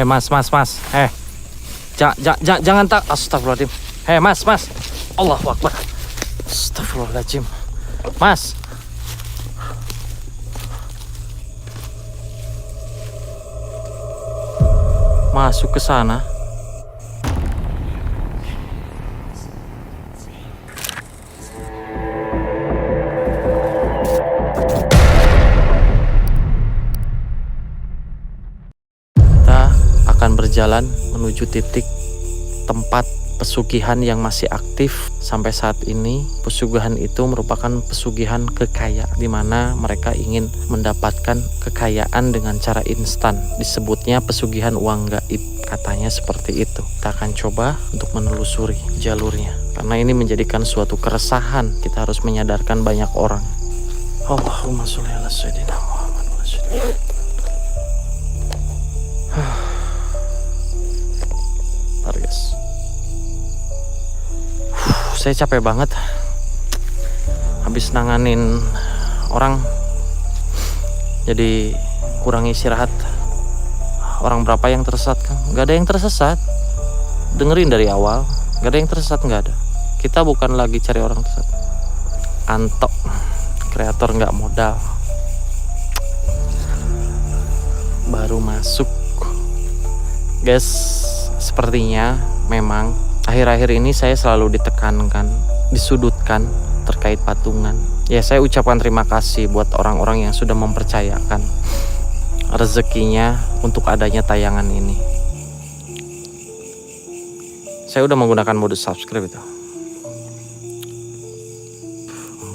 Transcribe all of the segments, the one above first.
Mas, jangan tak. Astagfirullahaladzim. Mas. Allahu Akbar. Astagfirullahaladzim. Mas. Masuk ke sana. Kita akan berjalan menuju titik tempat pesugihan yang masih aktif sampai saat ini. Pesugihan itu merupakan pesugihan kekayaan, di mana mereka ingin mendapatkan kekayaan dengan cara instan. Disebutnya pesugihan uang gaib, katanya seperti itu. Kita akan coba untuk menelusuri jalurnya, karena ini menjadikan suatu keresahan. Kita harus menyadarkan banyak orang. Allahumma sholli ala sayyidina Muhammad wa ala sayyidina. Guys, saya capek banget habis nanganin orang, jadi kurang istirahat. Orang berapa yang tersesat kan? Gak ada yang tersesat. Dengerin dari awal, gak ada yang tersesat, gak ada. Kita bukan lagi cari orang tersesat. Antok, kreator gak modal, baru masuk. Guys, sepertinya memang akhir-akhir ini saya selalu ditekankan, disudutkan terkait patungan. Ya, saya ucapkan terima kasih buat orang-orang yang sudah mempercayakan rezekinya untuk adanya tayangan ini. Saya udah menggunakan mode subscribe itu.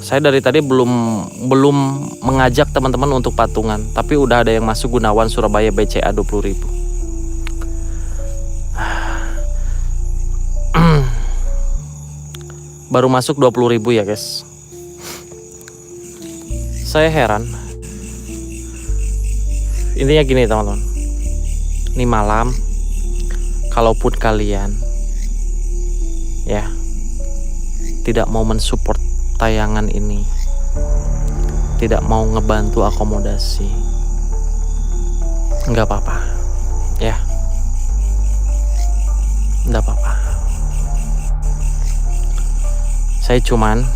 Saya dari tadi belum mengajak teman-teman untuk patungan, tapi udah ada yang masuk Gunawan Surabaya BCA 20.000. Baru masuk 20.000 ya guys. Saya heran. Intinya gini teman-teman, ini malam, kalaupun kalian ya tidak mau mensupport tayangan ini, tidak mau ngebantu akomodasi, nggak apa-apa ya, nggak apa-apa. Saya cuman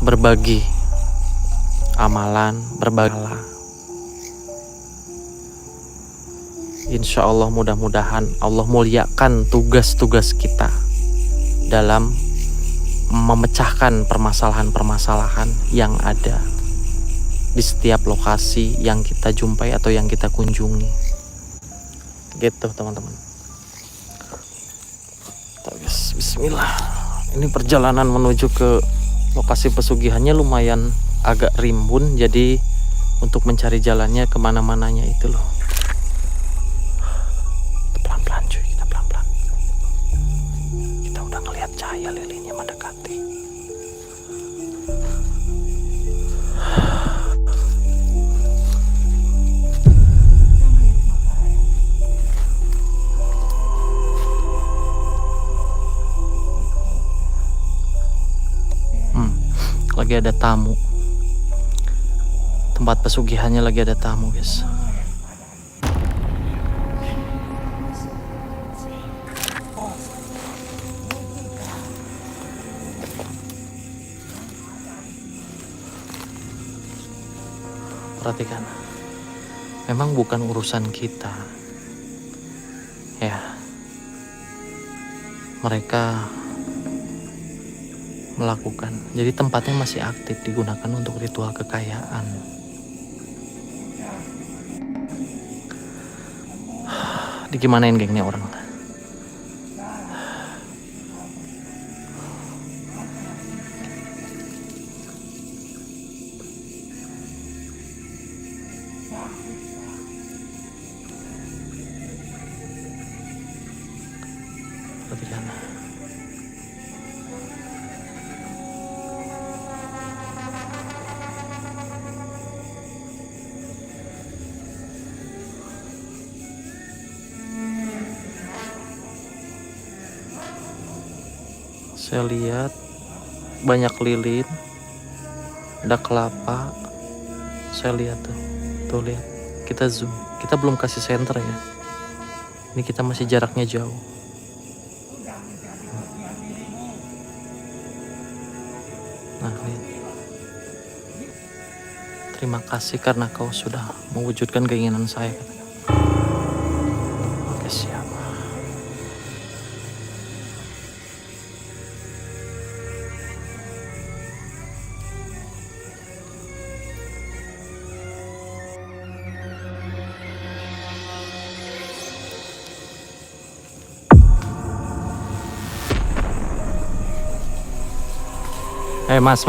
berbagi amalan, berbagi. Insya Allah mudah-mudahan Allah muliakan tugas-tugas kita dalam memecahkan permasalahan-permasalahan yang ada di setiap lokasi yang kita jumpai atau yang kita kunjungi. Gitu teman-teman. Bismillah. Ini perjalanan menuju ke lokasi pesugihannya lumayan agak rimbun, jadi untuk mencari jalannya kemana-mananya itu loh. Pelan-pelan cuy, kita pelan-pelan. Kita udah ngelihat cahaya lilinnya mendekati. Lagi ada tamu. Tempat pesugihannya lagi ada tamu, guys. Perhatikan. Memang bukan urusan kita. Ya. Mereka melakukan. Jadi tempatnya masih aktif, digunakan untuk ritual kekayaan. Digimanain gengnya orang. Perhatikan. Saya lihat banyak lilin, ada kelapa. Saya lihat tuh lihat. Kita zoom. Kita belum kasih center ya. Ini kita masih jaraknya jauh. Nah, lihat. Terima kasih karena kau sudah mewujudkan keinginan saya. Oke, siap. Mas.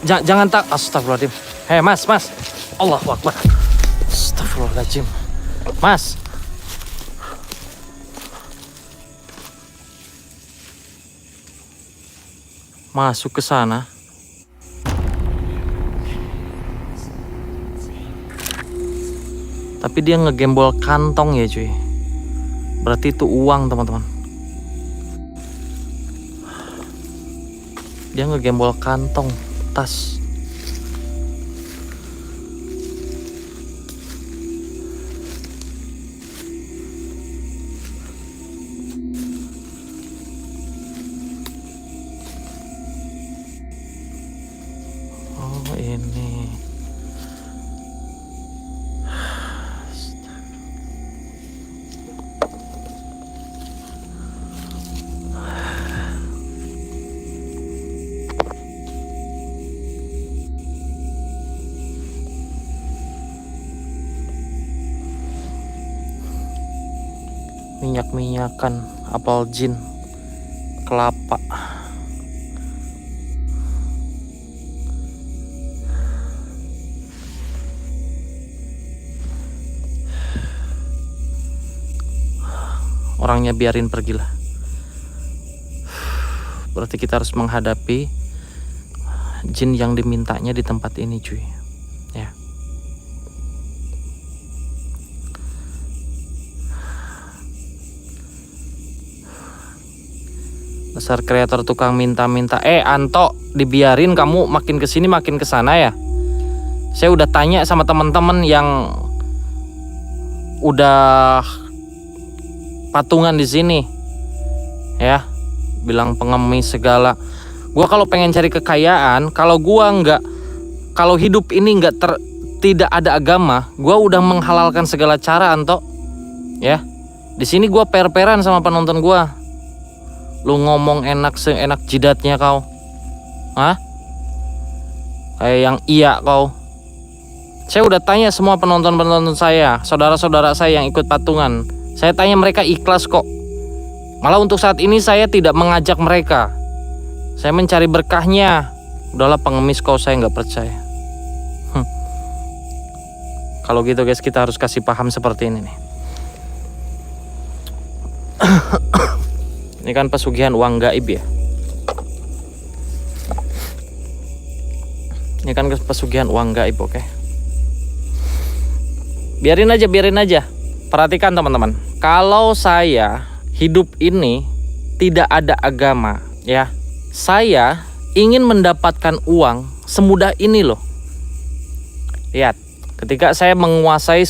Jangan tak. Astagfirullahaladzim. Mas. Allahu Akbar. Astagfirullahaladzim. Mas. Masuk ke sana. Tapi dia ngegembol kantong ya cuy. Berarti itu uang teman-teman. Dia ngegembol kantong tas. Oh ini. Minyak-minyakan, apel jin, kelapa. Orangnya biarin pergilah. Berarti kita harus menghadapi jin yang dimintanya di tempat ini cuy. Ya. Dasar kreator tukang minta-minta. Anto, dibiarin kamu makin kesini makin kesana ya. Saya udah tanya sama teman-teman yang udah patungan di sini, ya, bilang pengemis segala. Gua kalau pengen cari kekayaan, kalau hidup ini tidak ada agama, gua udah menghalalkan segala cara, Anto. Ya, di sini gua per-peran sama penonton gua. Lu ngomong seenak jidatnya kau. Hah? Kayak yang iya kau. Saya udah tanya semua penonton-penonton saya, saudara-saudara saya yang ikut patungan. Saya tanya mereka ikhlas kok. Malah untuk saat ini saya tidak mengajak mereka. Saya mencari berkahnya. Udahlah pengemis kau, saya nggak percaya. Kalau gitu guys, kita harus kasih paham seperti ini nih. Ini kan pesugihan uang gaib ya. Ini kan pesugihan uang gaib, oke. Biarin aja. Perhatikan teman-teman. Kalau saya hidup ini tidak ada agama, ya. Saya ingin mendapatkan uang semudah ini loh. Lihat, ketika saya menguasai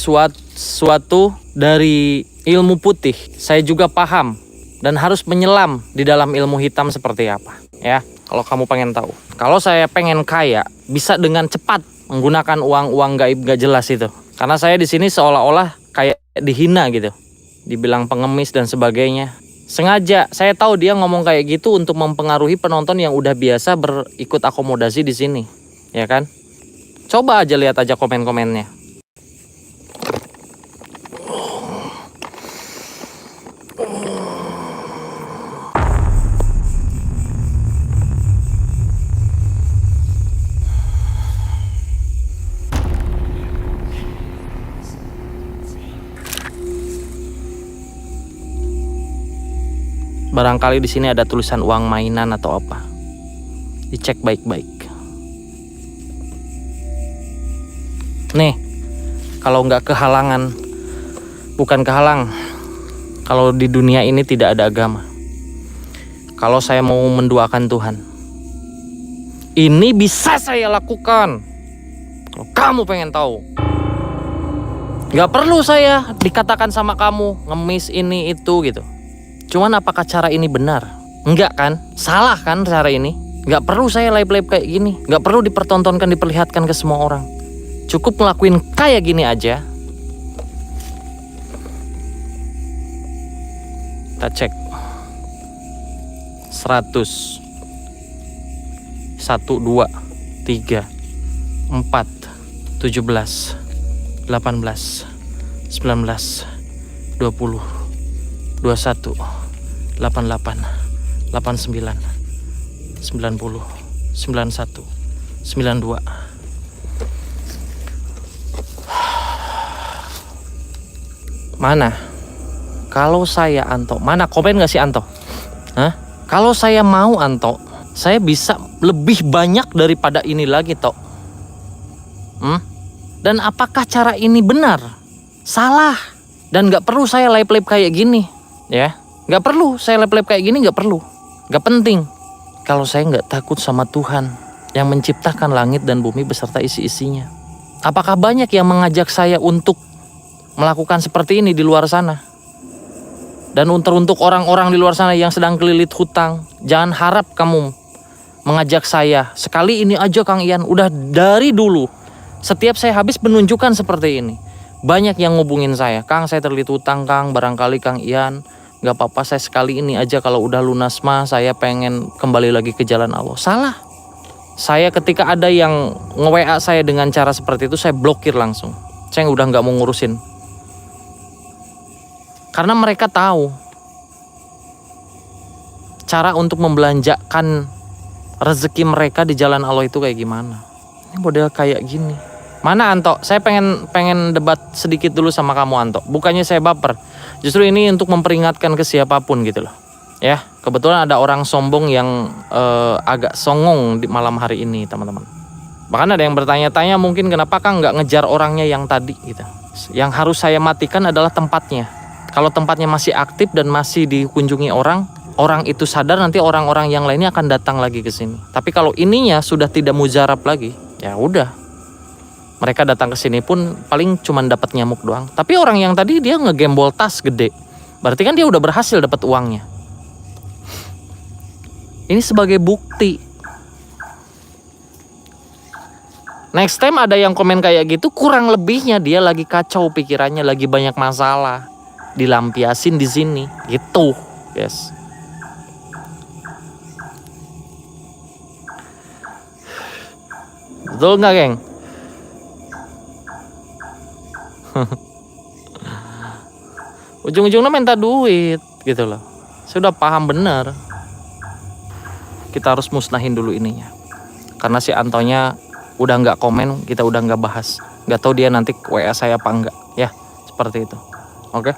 suatu dari ilmu putih, saya juga paham dan harus menyelam di dalam ilmu hitam seperti apa, ya. Kalau kamu pengen tahu, kalau saya pengen kaya, bisa dengan cepat menggunakan uang gaib gak jelas itu. Karena saya di sini seolah-olah kayak dihina gitu, dibilang pengemis dan sebagainya. Sengaja, saya tahu dia ngomong kayak gitu untuk mempengaruhi penonton yang udah biasa berikut akomodasi di sini, ya kan? Coba aja lihat aja komen-komennya. Barangkali di sini ada tulisan uang mainan atau apa. Dicek baik-baik. Nih, kalau nggak kehalangan, bukan kehalang. Kalau di dunia ini tidak ada agama. Kalau saya mau menduakan Tuhan, ini bisa saya lakukan. Kalau kamu pengen tahu, gak perlu saya dikatakan sama kamu ngemis ini itu gitu. Cuman apakah cara ini benar? Enggak kan? Salah kan cara ini? Gak perlu saya live-live kayak gini. Gak perlu dipertontonkan, diperlihatkan ke semua orang. Cukup ngelakuin kayak gini aja. Kita cek 100 1, 2, 3, 4, 17, 18, 19, 20, 21, 88, 89, 90, 91, 92. Mana? Kalau saya Anto, mana komen gak sih Anto? Hah? Kalau saya mau Anto, saya bisa lebih banyak daripada ini lagi toh. Dan apakah cara ini benar? Salah. Dan gak perlu saya live-live kayak gini. Ya, gak perlu saya live-live kayak gini, gak perlu. Gak penting. Kalau saya gak takut sama Tuhan yang menciptakan langit dan bumi beserta isi-isinya. Apakah banyak yang mengajak saya untuk melakukan seperti ini di luar sana? Dan untuk orang-orang di luar sana yang sedang kelilit hutang, jangan harap kamu mengajak saya. Sekali ini aja Kang Ian, udah dari dulu. Setiap saya habis penunjukan seperti ini, banyak yang ngubungin saya. Kang, saya terlilit hutang Kang, barangkali Kang Ian, gak apa-apa saya sekali ini aja, kalau udah lunas mah saya pengen kembali lagi ke jalan Allah. Salah. Saya ketika ada yang nge-WA saya dengan cara seperti itu, saya blokir langsung. Saya udah gak mau ngurusin. Karena mereka tahu cara untuk membelanjakan rezeki mereka di jalan Allah itu kayak gimana. Ini model kayak gini. Mana Anto? Saya pengen debat sedikit dulu sama kamu Anto. Bukannya saya baper. Justru ini untuk memperingatkan ke siapapun gitu loh. Ya, kebetulan ada orang sombong yang agak songong di malam hari ini teman-teman. Bahkan ada yang bertanya-tanya mungkin kenapa Kang nggak ngejar orangnya yang tadi gitu. Yang harus saya matikan adalah tempatnya. Kalau tempatnya masih aktif dan masih dikunjungi orang itu sadar, nanti orang-orang yang lainnya akan datang lagi ke sini. Tapi kalau ininya sudah tidak mujarab lagi, ya udah. Mereka datang ke sini pun paling cuman dapat nyamuk doang. Tapi orang yang tadi dia ngegembol tas gede. Berarti kan dia udah berhasil dapat uangnya. Ini sebagai bukti. Next time ada yang komen kayak gitu, kurang lebihnya dia lagi kacau pikirannya, lagi banyak masalah. Dilampiasin di sini, gitu, guys. Betul nggak, geng? Ujung-ujungnya minta duit, gitu loh. Saya udah paham bener. Kita harus musnahin dulu ininya. Karena si Antonya udah nggak komen, kita udah nggak bahas. Nggak tahu dia nanti WA saya apa enggak, ya seperti itu. Oke?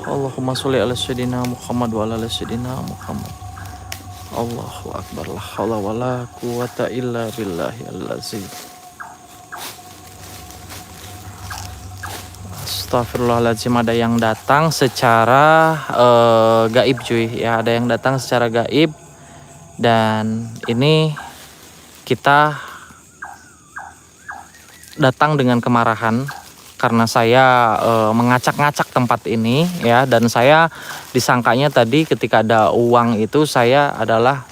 Allahumma sholli ala sayyidina Muhammad wa ala sayyidina Muhammad. Allahu akbar, la haula wala quwata illa billahil azim. Astagfirullahaladzim, ada yang datang secara gaib cuy ya, ada yang datang secara gaib. Dan ini kita datang dengan kemarahan karena saya mengacak-ngacak tempat ini ya, dan saya disangkanya tadi ketika ada uang itu saya adalah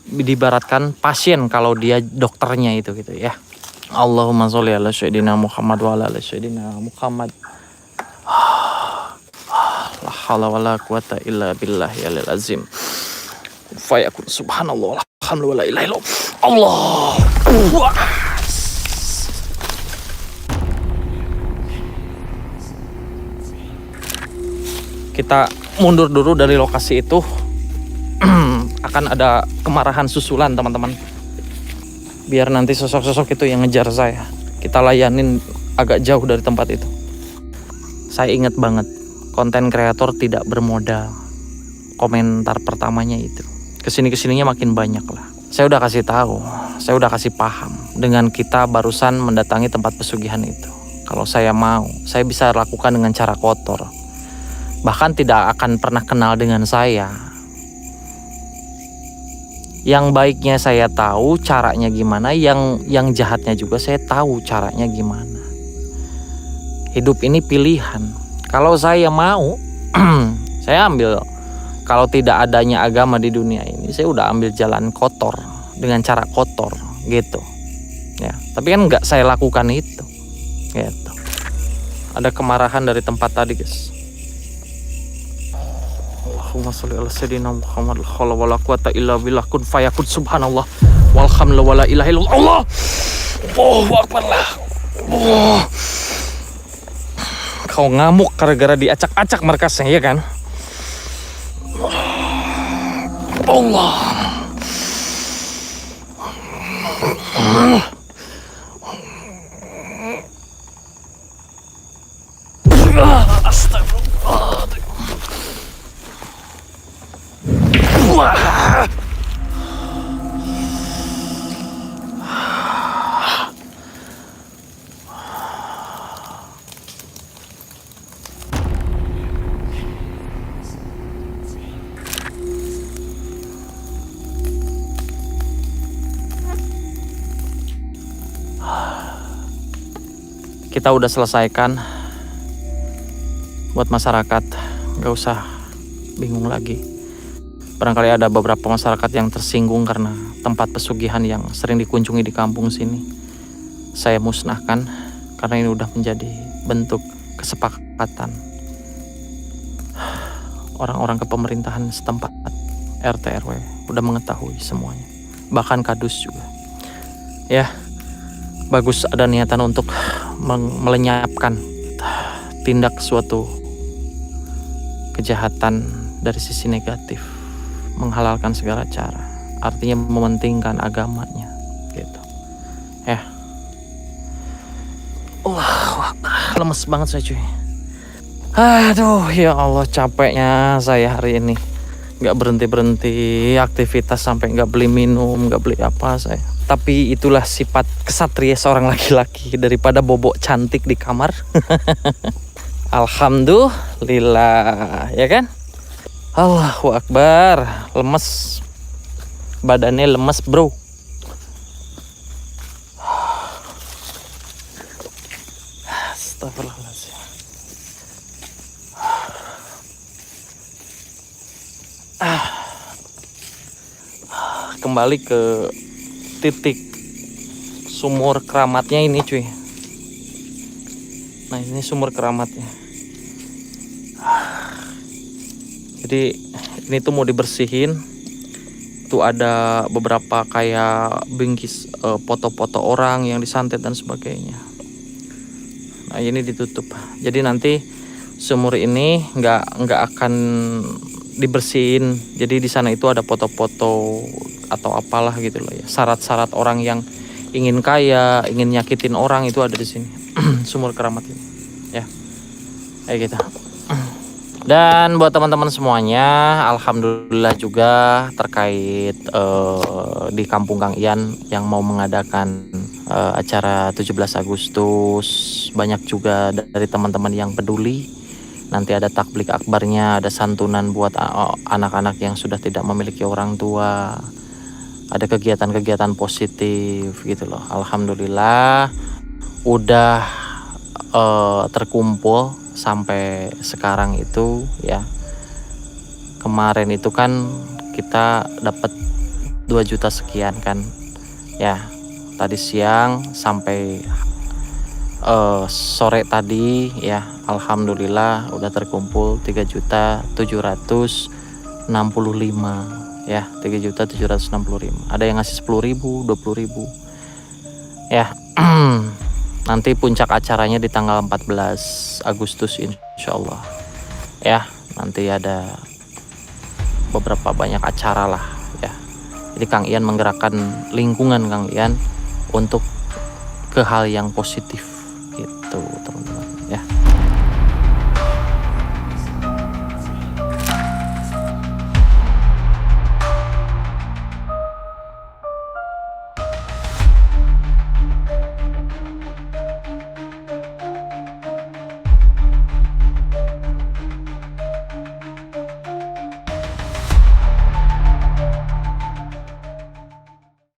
diibaratkan pasien kalau dia dokternya itu gitu ya. Allahumma sholli ala sayyidina Muhammad wa ala sayyidina Muhammad. La haula wala quwata illa billahil azim. Fayakun subhanallah alhamdulillah la ilaha illallah. Allah. Kita mundur dulu dari lokasi itu. Akan ada kemarahan susulan teman-teman. Biar nanti sosok-sosok itu yang ngejar saya. Kita layanin agak jauh dari tempat itu. Saya ingat banget, konten kreator tidak bermodal. Komentar pertamanya itu. Kesini-kesininya makin banyak lah. Saya udah kasih tahu, saya udah kasih paham. Dengan kita barusan mendatangi tempat pesugihan itu. Kalau saya mau, saya bisa lakukan dengan cara kotor. Bahkan tidak akan pernah kenal dengan saya. Yang baiknya saya tahu caranya gimana, yang jahatnya juga saya tahu caranya gimana. Hidup ini pilihan. Kalau saya mau, saya ambil. Kalau tidak adanya agama di dunia ini, saya udah ambil jalan kotor dengan cara kotor gitu. Ya, tapi kan nggak saya lakukan itu. Gitu. Ada kemarahan dari tempat tadi, guys. Allahumma sholli ala sayyidina Muhammad la haula wala quwata illa billah kun fayakun subhanallah walhamdulillah wala ilaha illallah. Allah. Allahu akbar lah. Oh. Kau ngamuk gara-gara diacak-acak markasnya, ya kan? Allah. Astagfirullah. Kita udah selesaikan. Buat masyarakat, gak usah bingung lagi. Barangkali ada beberapa masyarakat yang tersinggung karena tempat pesugihan yang sering dikunjungi di kampung sini saya musnahkan, karena ini udah menjadi bentuk kesepakatan orang-orang kepemerintahan setempat. RT RW udah mengetahui semuanya, bahkan kadus juga. Ya, bagus ada niatan untuk melenyapkan tindak suatu kejahatan dari sisi negatif, menghalalkan segala cara, artinya mementingkan agamanya gitu. Ya, lemes banget saya cuy. Aduh ya Allah, capeknya saya hari ini, nggak berhenti aktivitas sampai nggak beli minum, nggak beli apa saya. Tapi itulah sifat kesatria seorang laki-laki, daripada bobok cantik di kamar. Alhamdulillah, ya kan? Allahu Akbar. Lemes, badannya lemes bro. Astagfirullahaladzim. Kembali ke titik sumur keramatnya ini cuy. Nah ini sumur keramatnya. Jadi ini tuh mau dibersihin. Tuh ada beberapa kayak bingkis foto-foto orang yang disantet dan sebagainya. Nah ini ditutup. Jadi nanti sumur ini nggak akan dibersihin. Jadi di sana itu ada foto-foto atau apalah gitu loh ya. Syarat-syarat orang yang ingin kaya, ingin nyakitin orang itu ada di sini. Sumur keramat ini. Ya. Kayak gitu. Dan buat teman-teman semuanya, alhamdulillah juga terkait di Kampung Kang Ian yang mau mengadakan acara 17 Agustus, banyak juga dari teman-teman yang peduli. Nanti ada takblik akbarnya, ada santunan buat anak-anak yang sudah tidak memiliki orang tua. Ada kegiatan-kegiatan positif gitu loh. Alhamdulillah udah terkumpul sampai sekarang itu ya. Kemarin itu kan kita dapat 2 juta sekian kan ya. Tadi siang sampai sore tadi ya, alhamdulillah udah terkumpul 3.765.000 ya, 3.765.000. Ada yang ngasih 10.000, 20.000 ya. Nanti puncak acaranya di tanggal 14 Agustus insyaallah ya. Nanti ada beberapa banyak acara lah ya. Jadi Kang Ian menggerakkan lingkungan Kang Ian untuk ke hal yang positif gitu teman.